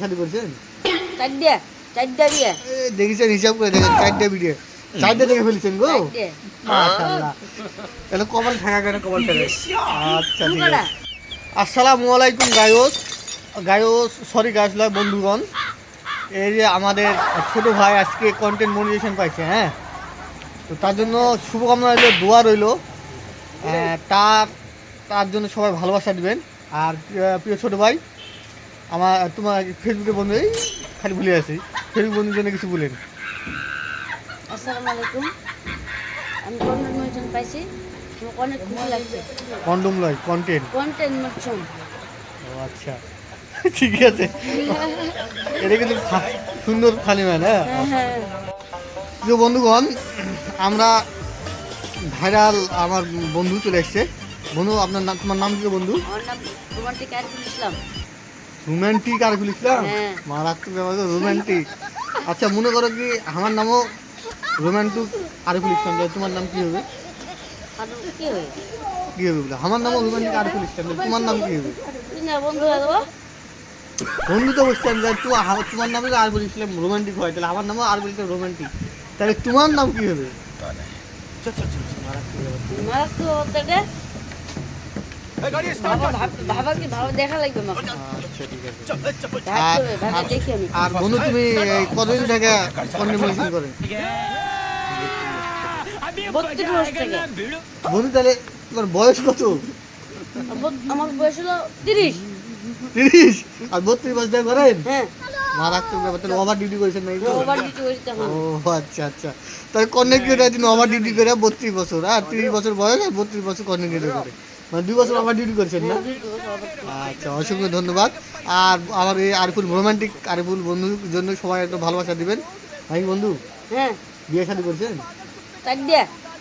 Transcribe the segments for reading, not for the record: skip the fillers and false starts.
শাদি করছেন? চারটা বিয়ে দেখেছেন, হিসাব করে দেখেন, 4টা ভিডিও, 4টা দেখে ফেলছেন গো। মাশাআল্লাহ, তাহলে কপাল থাকা কেন, কপাল থাকে। আচ্ছা ঠিক আছে। আসসালামু আলাইকুম গায়স, সরি গাছ লয় বন্ধুগণ। এই যে আমাদের ছোট ভাই আজকে কন্টেন্ট মনিটাইজেশন পাইছে, হ্যাঁ, তো তার জন্য শুভকামনা রইল, দোয়া রইল। তার তার জন্য সবাই ভালোবাসা দিবেন। আর প্রিয় ছোট ভাই, তোমার ফেসবুকে বন্ধু, এই খালি ভুলে আছি, ফেসবুক বন্ধুর জন্য কিছু বলেন। আসসালামু আলাইকুম। আমি কন্টেন্ট মোশন পাইছি, আমাকে অনেক খুশি লাগছে। কন্ডম লয়, কন্টেন্ট মোশন। ও আচ্ছা, ঠিক আছে। এটা কিন্তু সুন্দর ফানি ম্যান। হ্যাঁ, হ্যাঁ, প্রিয় বন্ধুগণ, আমরা ভাইরাল আমার বন্ধু চলে এসছে। বন্ধু, আপনার নাম, তোমার নাম কি বন্ধু? আমার নাম রোমান্টিক আরিফুল ইসলাম। রোম্যান্টিক আরিফুল ইসলাম? হ্যাঁ। মারাত্মক ব্যাপার তো, রোম্যান্টিক। আচ্ছা, মনে করো কি আমার নামও রোম্যান্টিক আরিফুল ইসলাম, তাহলে তোমার নাম কি হবে? আর কি হয়? কি হবে বলে, আমার নামও রোম্যান্টিক আরিফুল ইসলাম, তাহলে তোমার নাম কি হবে? তুই না বন্ধু হয়ে যাবো। বন্ধু তো বুঝতাম, তোমার নামে তো আরিফুল ইসলাম রোম্যান্টিক হয়, তাহলে আমার নামও আরিফুল ইসলাম রোম্যান্টিক, তাহলে তোমার নাম কি হবে? মারাত্মক অবস্থাটা ভাবা কি ভাবা দেখা লাগবে আমাকে। আচ্ছা ঠিক আছে। ভাবতে হবে, ভাবে দেখি আমি। আর বন্ধু, তুমি কতদিন থেকে কন্টেন্ট করেন? 32 বছর থেকে। বন্ধু, তাহলে তোমার বয়স কত? আমার বয়স হলো 30। 30? আর 32 বছর ধরে করেন? হ্যাঁ, মারাত্মক ব্যাপার, তাহলে ওভার ডিউটি করেছেন নাকি তো? ওভার ডিউটি করি তখন। ও আচ্ছা আচ্ছা, তাহলে কন্টেন্ট ক্রিয়েটার তিনি ওভার ডিউটি করে 32 বছর, আর 30 বছর বয়স আর 32 বছর কন্টেন্ট ক্রিয়েটার করে, মানে 2 বছর ওভার ডিউটি করেছেন না? আচ্ছা, অসংখ্য ধন্যবাদ। আর আমার এই আরিফুল রোমান্টিক আরিফুল বন্ধুর জন্য সবাই একটু ভালোবাসা দিবেন। ভাই বন্ধু, হ্যাঁ, বিয়ে শাদী করছেন?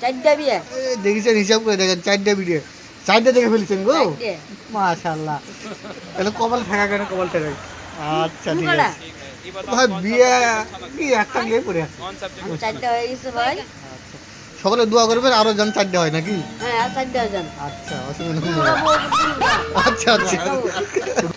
চারটা বিয়ে দেখেছেন, হিসাব করে দেখেন, 4টা ভিডিও, 4টা দেখে ফেলছেন গো। চারটে। মাশাআল্লাহ, তাহলে কপাল থাকা কেন, কপাল থাকে। আচ্ছা ঠিক কটা? আছে। ভাই বিয়ে কি একটা বিয়ে করে আছে। আমার চারটা হয়ে গেছে ভাই। আচ্ছা, সকলে দোয়া করবেন আরো যেন 4টা হয় নাকি? হ্যাঁ, আর চারটা যান। আচ্ছা, অসংখ্য ধন্যবাদ। আচ্ছা আচ্ছা।